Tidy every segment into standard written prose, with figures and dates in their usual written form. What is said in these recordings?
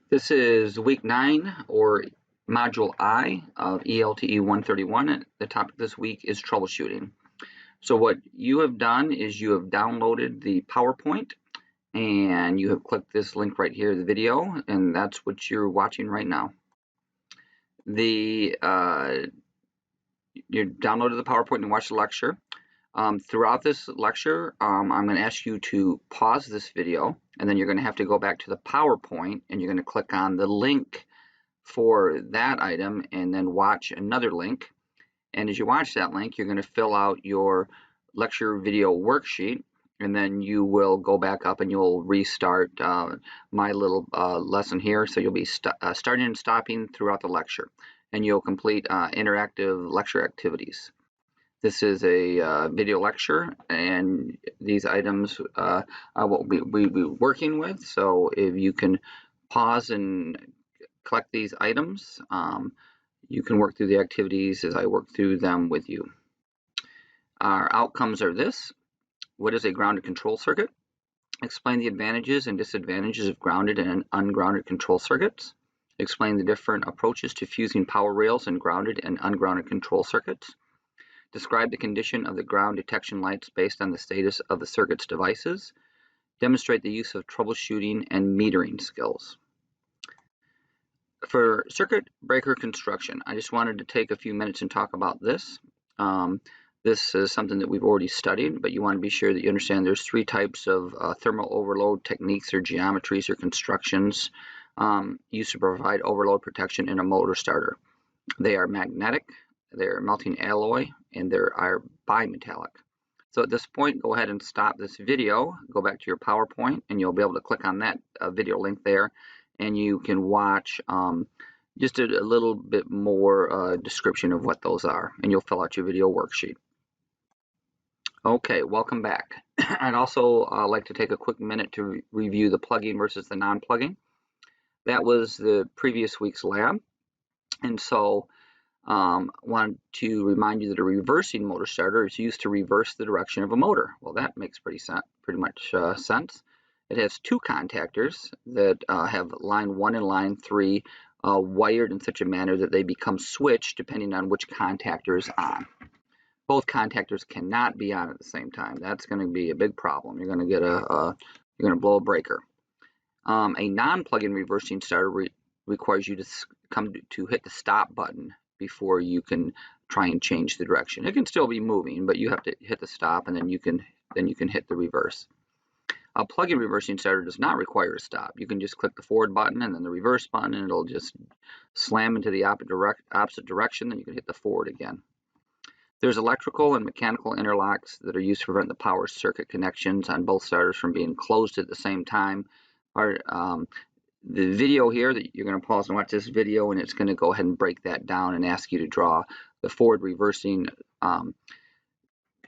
This is week 9 or module I of ELTE131. The topic this week is troubleshooting. So what you have done is you have downloaded the PowerPoint and you have clicked this link right here, the video, and that's what you're watching right now. You downloaded the PowerPoint and watched the lecture. Throughout this lecture, I'm going to ask you to pause this video, and then you're going to have to go back to the PowerPoint, and you're going to click on the link for that item, and then watch another link. And as you watch that link, you're going to fill out your lecture video worksheet, and then you will go back up and you'll restart my little lesson here. So you'll be starting and stopping throughout the lecture, and you'll complete interactive lecture activities. This is a video lecture, and these items are what we'll be working with. So if you can pause and collect these items, you can work through the activities as I work through them with you. Our outcomes are this. What is a grounded control circuit? Explain the advantages and disadvantages of grounded and ungrounded control circuits. Explain the different approaches to fusing power rails and grounded and ungrounded control circuits. Describe the condition of the ground detection lights based on the status of the circuit's devices. Demonstrate the use of troubleshooting and metering skills. For circuit breaker construction, I just wanted to take a few minutes and talk about this. This is something that we've already studied, but you want to be sure that you understand there's 3 types of thermal overload techniques or geometries or constructions used to provide overload protection in a motor starter. They are magnetic, they're melting alloy, and they are bimetallic. So at this point, go ahead and stop this video, go back to your PowerPoint, and you'll be able to click on that video link there, and you can watch just a little bit more description of what those are, and you'll fill out your video worksheet. Okay, welcome back. I'd also like to take a quick minute to review the plugging versus the non-plugging. That was the previous week's lab, and so wanted to remind you that a reversing motor starter is used to reverse the direction of a motor. Well, that makes pretty much sense. It has 2 contactors that have line 1 and line 3 wired in such a manner that they become switched depending on which contactor is on. Both contactors cannot be on at the same time. That's going to be a big problem. You're going to get you're going to blow a breaker. A non-plug-in reversing starter requires you to hit the stop button before you can try and change the direction. It can still be moving, but you have to hit the stop, and then you can hit the reverse. A plug-in reversing starter does not require a stop. You can just click the forward button and then the reverse button, and it'll just slam into the opposite direction. Then you can hit the forward again. There's electrical and mechanical interlocks that are used to prevent the power circuit connections on both starters from being closed at the same time. The video here that you're going to pause and watch this video, and it's going to go ahead and break that down and ask you to draw the forward reversing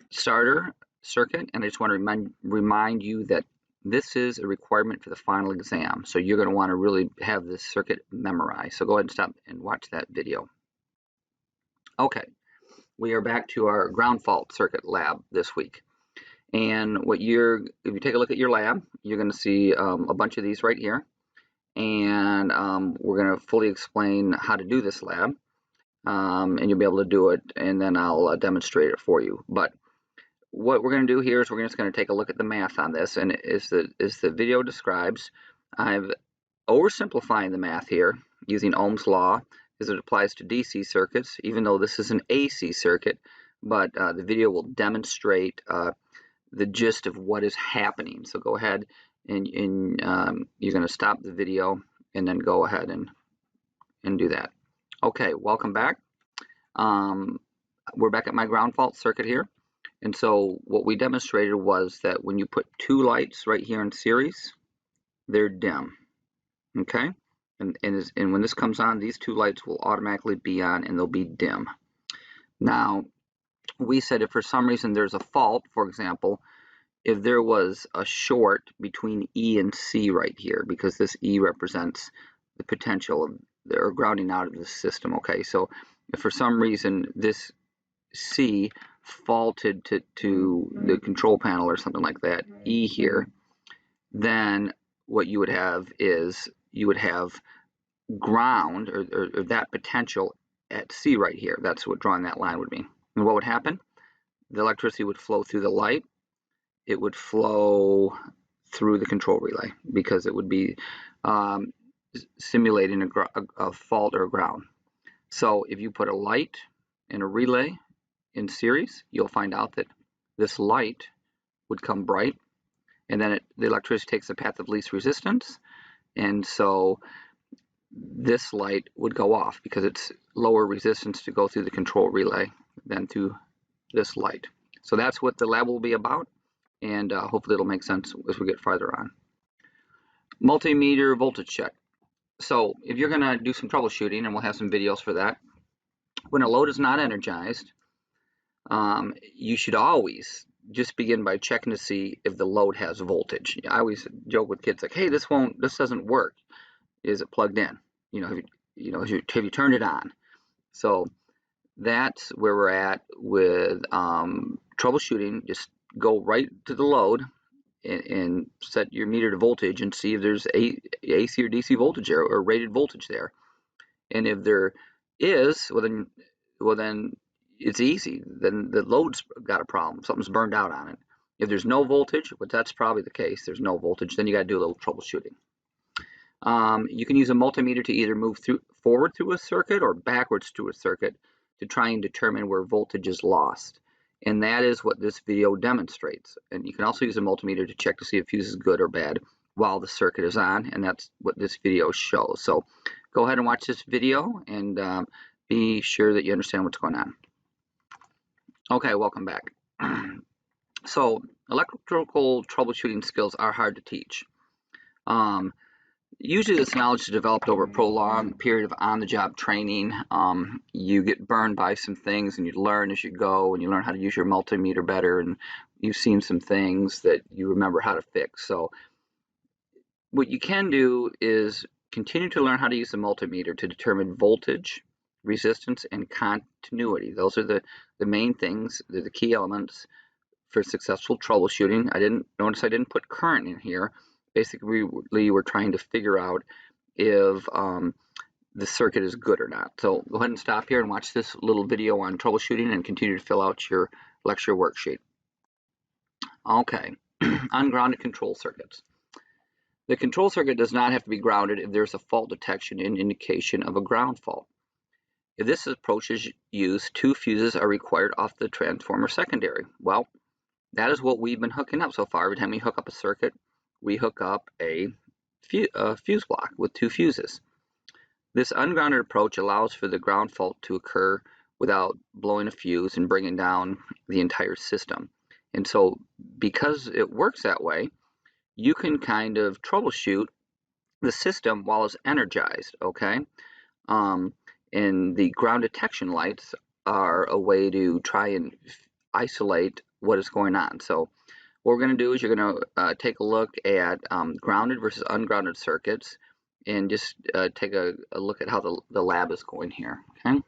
starter circuit. And I just want to remind you that this is a requirement for the final exam, so you're going to want to really have this circuit memorized. So go ahead and stop and watch that video. Okay, we are back to our ground fault circuit lab this week. And if you take a look at your lab, you're going to see a bunch of these right here. And we're going to fully explain how to do this lab, and you'll be able to do it, and then I'll demonstrate it for you. But what we're going to do here is we're just going to take a look at the math on this, and as the video describes, I'm oversimplifying the math here using Ohm's law as it applies to DC circuits, even though this is an AC circuit, but the video will demonstrate the gist of what is happening. So go ahead and you're going to stop the video and then go ahead and do that. Okay, welcome back. We're back at my ground fault circuit here. And so what we demonstrated was that when you put 2 lights right here in series, they're dim. Okay? And when this comes on, these 2 lights will automatically be on and they'll be dim. Now, we said if for some reason there's a fault, for example, if there was a short between E and C right here, because this E represents the potential of or grounding out of the system. Okay, so if for some reason this C faulted to the control panel or something like that, E here, then what you would have is you would have ground or that potential at C right here. That's what drawing that line would mean. And what would happen? The electricity would flow through the light. It would flow through the control relay because it would be simulating a fault or a ground. So if you put a light and a relay in series, you'll find out that this light would come bright, and then the electricity takes the path of least resistance, and so this light would go off because it's lower resistance to go through the control relay than through this light. So that's what the lab will be about, and hopefully it'll make sense as we get farther on. Multimeter voltage check. So if you're going to do some troubleshooting, and we'll have some videos for that, when a load is not energized, you should always just begin by checking to see if the load has voltage. I always joke with kids like, "Hey, this doesn't work. Is it plugged in? Have you turned it on?" So that's where we're at with troubleshooting. Just go right to the load and set your meter to voltage and see if there's AC or DC voltage there or rated voltage there. And if there is, well then it's easy. Then the load's got a problem. Something's burned out on it. If there's no voltage, but that's probably the case, there's no voltage, then you got to do a little troubleshooting. You can use a multimeter to either move forward through a circuit or backwards through a circuit to try and determine where voltage is lost. And that is what this video demonstrates. And you can also use a multimeter to check to see if fuse is good or bad while the circuit is on, and that's what this video shows. So go ahead and watch this video and be sure that you understand what's going on. Okay, welcome back. So electrical troubleshooting skills are hard to teach. Usually this knowledge is developed over a prolonged period of on-the-job training. You get burned by some things and you learn as you go, and you learn how to use your multimeter better, and you've seen some things that you remember how to fix. So what you can do is continue to learn how to use the multimeter to determine voltage, resistance, and continuity. Those are the main things. They're the key elements for successful troubleshooting. Notice I didn't put current in here. Basically, we're trying to figure out if the circuit is good or not. So go ahead and stop here and watch this little video on troubleshooting and continue to fill out your lecture worksheet. Okay, ungrounded control circuits. The control circuit does not have to be grounded if there's a fault detection and indication of a ground fault. If this approach is used, 2 fuses are required off the transformer secondary. Well, that is what we've been hooking up so far. Every time we hook up a circuit, we hook up a fuse block with 2 fuses. This ungrounded approach allows for the ground fault to occur without blowing a fuse and bringing down the entire system. And so because it works that way, you can kind of troubleshoot the system while it's energized, okay? And the ground detection lights are a way to try and isolate what is going on. So what we're going to do is you're going to take a look at grounded versus ungrounded circuits and just take a look at how the lab is going here, okay?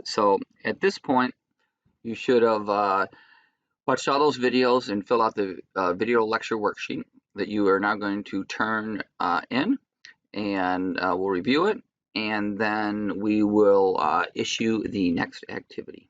So at this point, you should have watched all those videos and fill out the video lecture worksheet that you are now going to turn in, and we'll review it, and then we will issue the next activity.